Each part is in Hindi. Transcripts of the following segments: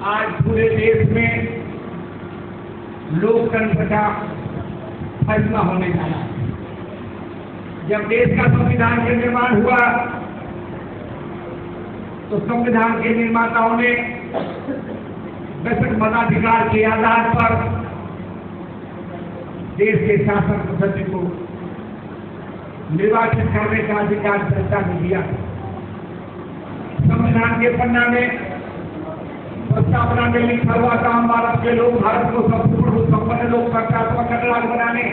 आज पूरे देश में लोकतंत्र का फैसला होने जा रहा है। जब देश का संविधान का निर्माण हुआ तो संविधान के निर्माताओं ने दशक मताधिकार के आधार पर देश के शासन सदस्य को निर्वाचित करने का अधिकार जनता को दिया। संविधान के पन्ना में प्रस्तावना में लिखा हुआ था, हम भारत के लोग भारत को संपूर्ण संपन्न लोकतंत्रात्मक गणराज्य बनाने,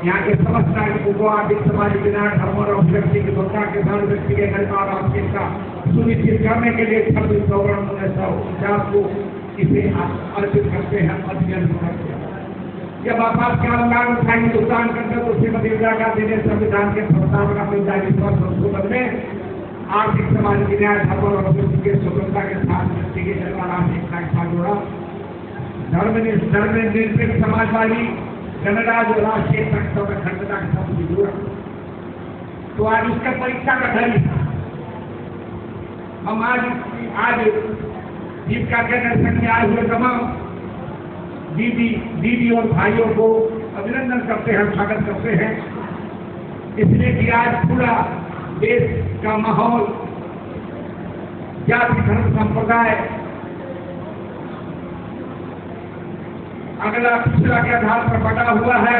यहाँ के समस्त नागरिकों को आर्थिक सामाजिक न्याय धर्म और व्यक्ति की स्वतंत्रता के साथ व्यक्ति के घर का आवश्यकता सुनिश्चित करने के लिए 26 नवंबर 1949 को इसे अर्पित करते हैं, अध्ययन करते हैं। जब आपातकाल का हिंदुस्तान करते तो श्रीमती इंदिरा गांधी ने संविधान के प्रस्तावना में संशोधन में आर्थिक सामाजिक न्याय धर्म और व्यक्ति के स्वतंत्रता के साथ व्यक्ति के घर का आवश्यकता के साथ जोड़ा। धर्मनिरपेक्ष समाजवादी गणराज्य और राष्ट्रीय अखंडता के साथ जोड़ा। तो आज उसका परीक्षा का घर हम आज जीविका के दर्शन में आए हुए तमाम दीदी और भाइयों को अभिनंदन करते हैं, स्वागत करते हैं, इसलिए कि आज पूरा देश का माहौल जाति धर्म संप्रदाय अगला पिछड़ा के आधार पर बटा हुआ है।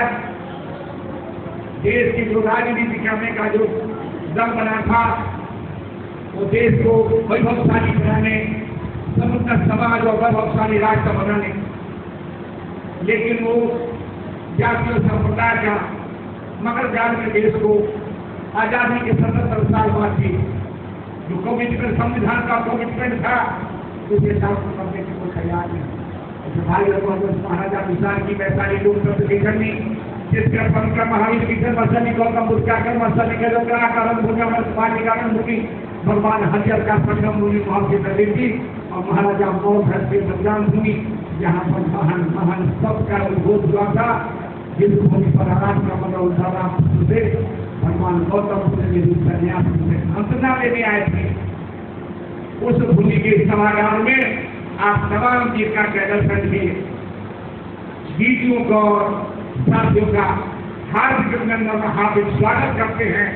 देश की जो राजनीति करने का जो दल बना था वो देश को वैभवशाली बनाने, समुद्र समाज और वैभवशाली राष्ट्र बनाने, लेकिन वो जातीय संप्रदाय का मगर जाल में देश को आजादी के 77 साल बाद भी जो कमिटमेंट संविधान का कमिटमेंट था उसे शासन करने की कोई तैयार नहीं। महाराजा विशाल की वैशाली लोकतंत्र की करनी जिसका पंकर महावीर किशन मसली गौतम बुद्ध का कर्म मसली के कारण भूमि पार्टी कारण भूमि भगवान हरिहर का संगम भूमि भाव से प्रदेश की और महाराजा मौधर के संग्राम भूमि जहाँ पर महान महान सबका उद्भोग हुआ था, जिस भूमि पर आराम का मनोधारा से भगवान गौतम बुद्ध ने संन्यास से अंतना लेने आए थे। उस भूमि के सभागार में आप तमाम जीविका के दर्शन के दीदियों को साथियों का हार्दिक अभिनंदन और हार्दिक स्वागत करते हैं।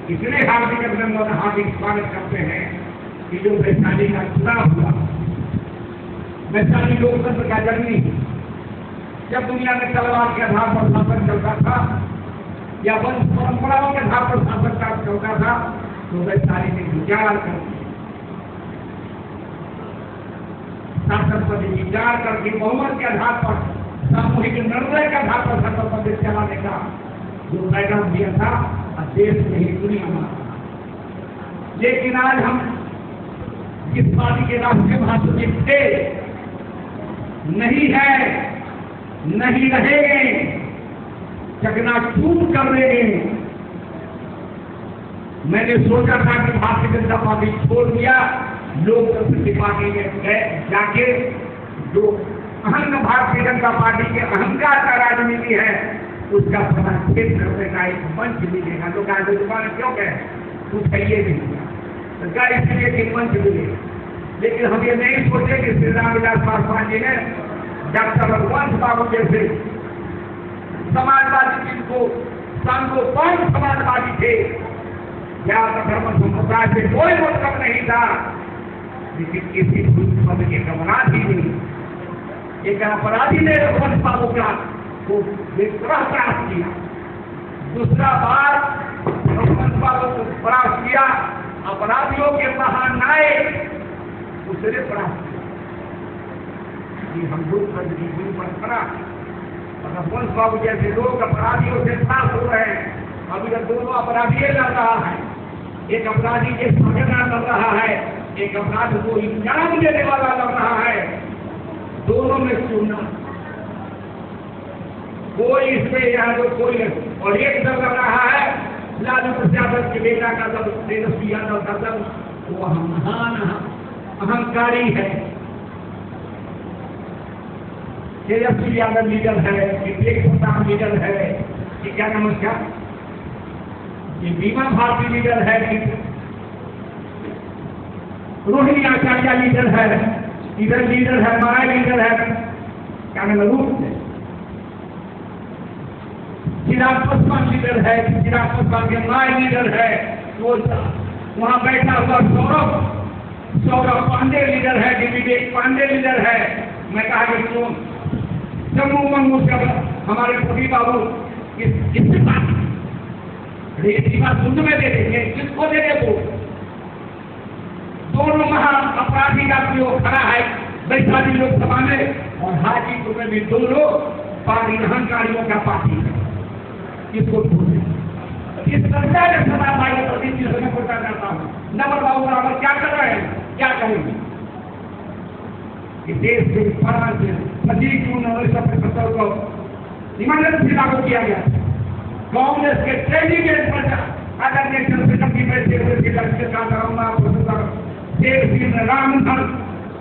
इसलिए हार्दिक अभिनंदन और हार्दिक स्वागत करते हैं कि जो वैशाली का चुनाव हुआ, वैशाली लोकतंत्र का जननी, जब दुनिया में तलवार के आधार पर शासन चलता था या वंश परंपराओं के आधार पर शासन चलता था, तो वैशाली ने विचार कर शासन पर विचार करके बहुमत के आधार पर सामूहिक निर्णय के आधार पर शासन पर चलाने का जो पैगाम दिया था देश में ही दुनिया में। लेकिन आज हम जिस पार्टी के राष्ट्रीय महासचिव थे नहीं है, नहीं रहेंगे, चकनाचूर कर देंगे। मैंने सोचा था कि भारतीय जनता पार्टी छोड़ दिया, लोकतंत्र की पार्टी में जाके जो अहंग भारतीय जनता पार्टी के अहंकार का राजनीति है उसका प्रमाणित करने का एक मंच मिलेगा। लोग आज दुकान क्यों कहे कुछ है ये नहीं तो इसलिए एक मंच मिलेगा। लेकिन हम ये नहीं सोचे कि श्री रामविलास पासवान जी ने डॉक्टर रघुवंश बाबू जैसे समाजवादी जिनको सांगोपांग समाजवादी थे, या धर्म संप्रदाय से कोई मतलब नहीं था, लेकिन किसी पद के अपराधी नहीं, एक अपराधी ने रघुवंश बाबू का को प्रयास किया, दूसरा बार रघुवंश बाबू को प्रयास किया, अपराधियों के महानायक दूसरे प्रयास किया। हम लोकतंत्र की गुरु परंपरा और रघुवंश बाबू जैसे लोग अपराधियों से साफ हो रहे हैं। अभी तक दोनों अपराधी लड़ रहा है, एक अपराधी के साझेदार लड़ रहा है, एक अपराध को इनाम देने वाला लड़ रहा है। दोनों में चुनना कोई इसमें यहाँ जो कोई नहीं। और एक दल लग रहा है लालू प्रसाद के बेटा का दल, तेजस्वी यादव का दल, वो महान अहंकारी है। तेजस्वी यादव लीडर है, विवेक प्रताप लीडर है, ये क्या नाम है, ये बीमा भारती लीडर है, रोहिणी आचार्य लीडर है, इधर लीडर है, माया लीडर है, क्या नाम रूप है, चिराग पासवान लीडर है, चिराग पासवान के माया लीडर है, वो वहां बैठा हुआ सौरभ पांडे लीडर है, विवेक पांडे लीडर है। मैं कहा कि क्यों जम्मू मंगू से हमारे मोदी बाबू किससे बात सुन में दे देंगे, किसको दे दे वो दोनों महा अपराधी का प्रयोग खड़ा है वैशाली लोकसभा में और हाजीपुर में भी दोनों पार्टी अहंकारियों का पार्टी है। इसको इस सरकार ने सदा भाई प्रदीप जी से पूछा करता हूँ, नवर बाबू बराबर क्या कर रहे हैं, क्या करेंगे? देश के विस्तार से 25 को इमरजेंसी लागू किया गया। कांग्रेस के कैंडिडेट पर अगर नेशनल सेक्रेटरी में से लक्ष्य का करूंगा प्रोफेसर देव सिंह रामधन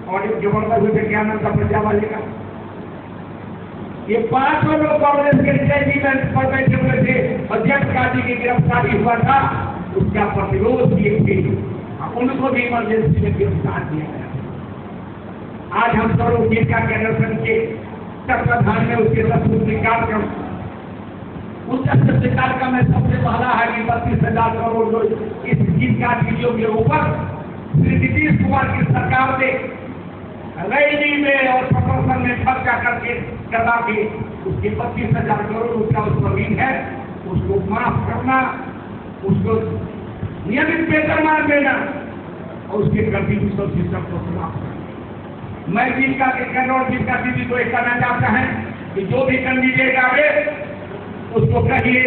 और एक जबरदस्त विज्ञानंद का प्रजा वाले का ये 5 लोग कांग्रेस के कैंडिडेट पर बैठे हुए थे। अध्यक्ष गांधी की गिरफ्तारी हुआ था, उसका प्रतिरोध किए थे, उनको भी इमरजेंसी में गिरफ्तार किया गया। आज हम स्वरूप जीविका केंद्र संघ के तत्वाधान में उसके कार्यक्रम उस कार्यक्रम में सबसे पहला है कि 32,000 करोड़ इस जीविका वीडियो के ऊपर श्री नीतीश कुमार की सरकार ने रैली में और प्रशासन में खर्चा करवा के उसके 25,000 करोड़ उसका उस पर ऋण है, उसको माफ करना, उसको नियमित वेतनमान देना और उसके कंट्रीब्यूशन सिस्टम को समाप्त करना। मैं जीविका के केंद्र और जीविका दीदी को एक कहना चाहता है कि जो भी कैंडिडेट आवे उसको कहिए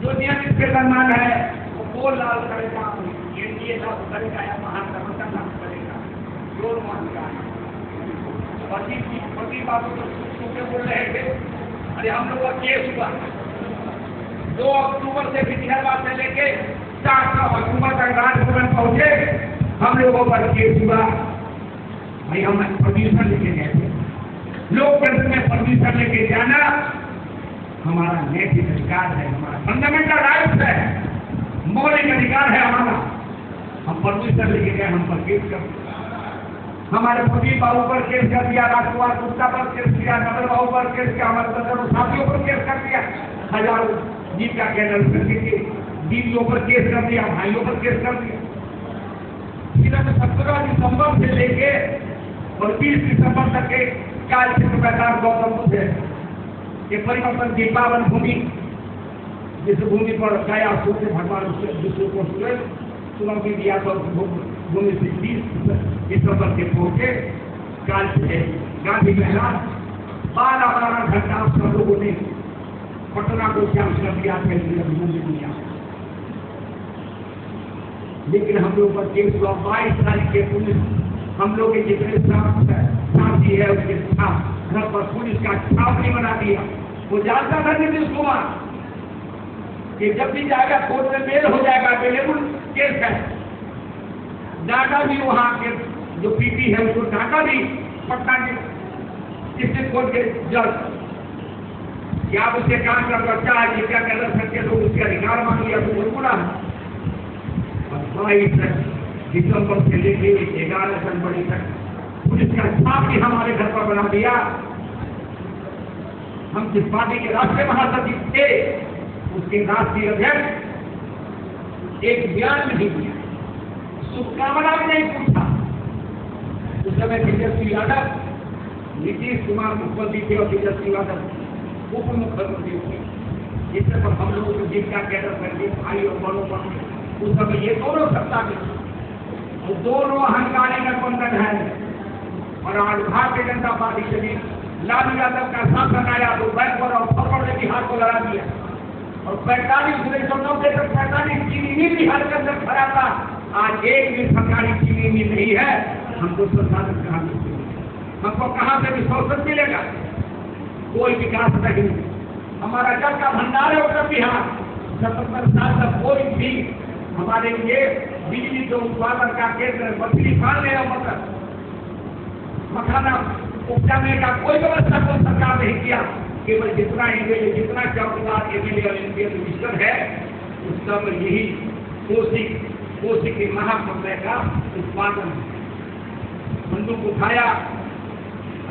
जो नियमित वेतनमान है वो लाल करेगा, एनडीए लागू करेगा या महागठबंधन लागू करेगा, जो मांगा पति बाबू तो बोल रहे थे। अरे हम लोग का केस हुआ 2 अक्टूबर से फिजिहाबाद से लेके 4 अक्टूबर तक राजभवन पहुंचे, हम लोगों पर केस हुआ। भाई हम परमिशन लेके गए थे, लोकतंत्र में परमिशन लेके जाना हमारा नैतिक अधिकार है, हमारा फंडामेंटल राइट है, मौलिक अधिकार है हमारा। हम परमिशन लेके गए, हम पर केस कर हमारे मोदी बाबू पर केस कर दिया, राजकुमार गुप्ता पर केस किया, नगर बाबू पर केस किया, हमारे सदर साथियों पर केस कर दिया, हजारों जीविका केंद्र के दीदियों पर केस कर दिया, भाइयों पर केस कर दिया। 17 दिसंबर से लेके और 20 दिसंबर तक के 40 पैदार गौतम बुद्ध है ये परिवर्तन की पावन भूमि, जिस भूमि पर गया सूर्य भगवान विष्णु को चुनौती दिया तो भूमि से 20 दिसंबर के पहुंचे काल से गांधी मैदान 12 घंटा सब लोगों ने पटना को श्याम कर दिया, दिया। लेकिन हम लोग पर केस हुआ 22 तारीख के पुलिस हम लोग के जितने साथी है उसके साथ घर पर पुलिस का छाप नहीं बना दिया। वो जानता था नीतीश कुमार कि जब भी जाएगा कोर्ट में बेल हो जाएगा, अवेलेबल केस है। डाटा भी वहाँ के जो पीटी है उसको डाटा भी पटना के डिस्ट्रिक्ट कोर्ट के जज क्या उसके काम का बच्चा है क्या कर सकते लोग उसके अधिकार मांग लिया तो बोला। 22 दिसंबर से लेके 11 जनवरी तक पुलिस का छाप भी हमारे घर पर बना दिया। हम जिस पार्टी के राष्ट्रीय महासचिव थे उसके राष्ट्रीय अध्यक्ष एक बयान नहीं दिया, शुभकामना भी नहीं पूछा। उस समय तेजस्वी यादव नीतीश कुमार मुख्यमंत्री थे और तेजस्वी यादव उप मुख्यमंत्री थे। इस पर हम लोगों को जीविका केंद्र करके भाई और बड़ों पर उस समय ये दोनों सत्ता में और दोनों अहंकारी गठबंधन है। और आज भारतीय जनता पार्टी के भी लालू यादव का शासन आया तो बैकवर्ड और फॉरवर्ड ने बिहार को लड़ा दिया और 1990 तक 45 चीनी मिल बिहार के अंदर खड़ा था। आज एक भी सरकारी चीनी मिल नहीं है, हमको संसाधन कहाँ मिलते, हमको कहाँ से विश्वास मिलेगा? कोई विकास नहीं। हमारा जल का भंडार है उत्तर बिहार, 77 साल तक कोई भी हमारे लिए बिजली के उत्पादन का केंद्र मछली पालने और मखाना उपजाने का कोई व्यवस्था को सरकार नहीं किया। केवल जितना एमएलए, जितना चौकीदार एमएलए और एमपी रजिस्टर है, उस सब यही कोसी के महाप्रलय का उत्पादन है। बंदूक उठाया,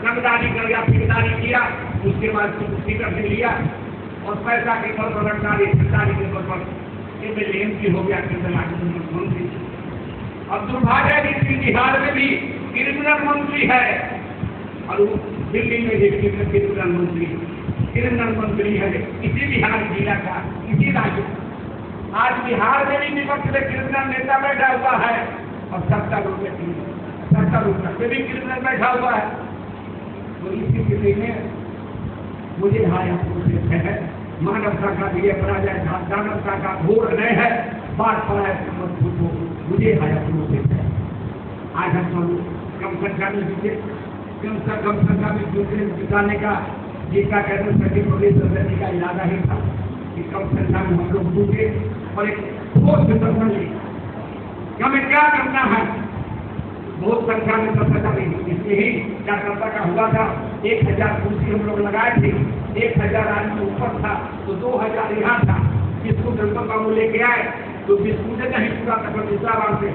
रंगदारी कर गया, ठेकेदारी किया, उसके बाद टिकट ले लिया और पैसा के बल पर रंगदारी ठेकेदारी के बल पर एमएलए एमपी हो गया, मंत्री। अब दुर्भाग्य है कि बिहार में भी क्रिमिनल मंत्री है और वो दिल्ली में भी क्रिमिनल मंत्री है। इसी बिहार जिला का, इसी राज्य, आज बिहार में भी विपक्ष में क्रिमिनल नेता बैठा हुआ है और 70 रुपये से भी क्रिमिनल बैठा हुआ है। तो इसी स्थिति में मुझे है मानवता का भी अपराध है, दानवता का घोर अन्याय है, बात पड़ा है मुझे है। आज हम कम संख्या में जुटे, कम संख्या में जुटाने का जिसका कहते सचिव प्रदेश सदस्य का इरादा ही था कि कम संख्या में हम लोग जुटे और एक ठोस निर्णय ले कि हमें क्या करना है। बहुत संख्या में सफलता नहीं, इसलिए ही जागरूकता का हुआ था। 1000 कुर्सी हम लोग लगाए थे, 1000 आदमी ऊपर था तो 2000 यहाँ था। बिस्कुट बाबू लेके आए तो बिस्कुट नहीं पूरा था, दूसरा बार से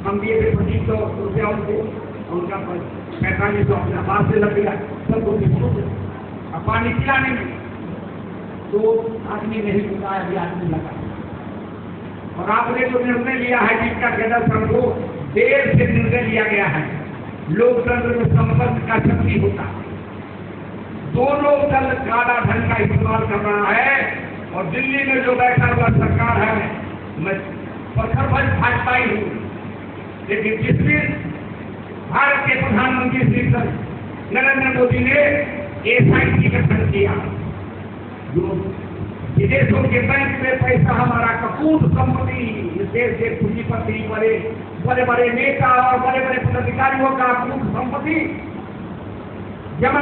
हम दिए थे 2500 रुपया उनको, उनका 4500 अपने हाथ से लग गया सबको बिस्कुट और पानी पिलाने में। तो आदमी नहीं चुका है, आदमी लगा। और आपने जो निर्णय लिया है जिसका केंद्र सबको देर से निर्णय लिया गया है, लोकतंत्र में संपर्क का शक्ति होता है। दोनों दल काला धन का इस्तेमाल कर रहा है और दिल्ली में जो बैठा हुआ सरकार है, मैं पत्थर भर भाजपाई हूँ, लेकिन जिसमें भारत के प्रधानमंत्री श्री नरेंद्र मोदी ने एसआईटी गठन किया, जो विदेशों के बैंक में पैसा हमारा कपूर संपत्ति, देश के पूंजीपति, बड़े बड़े नेता और बड़े बड़े पदाधिकारियों का कपूर संपत्ति जमा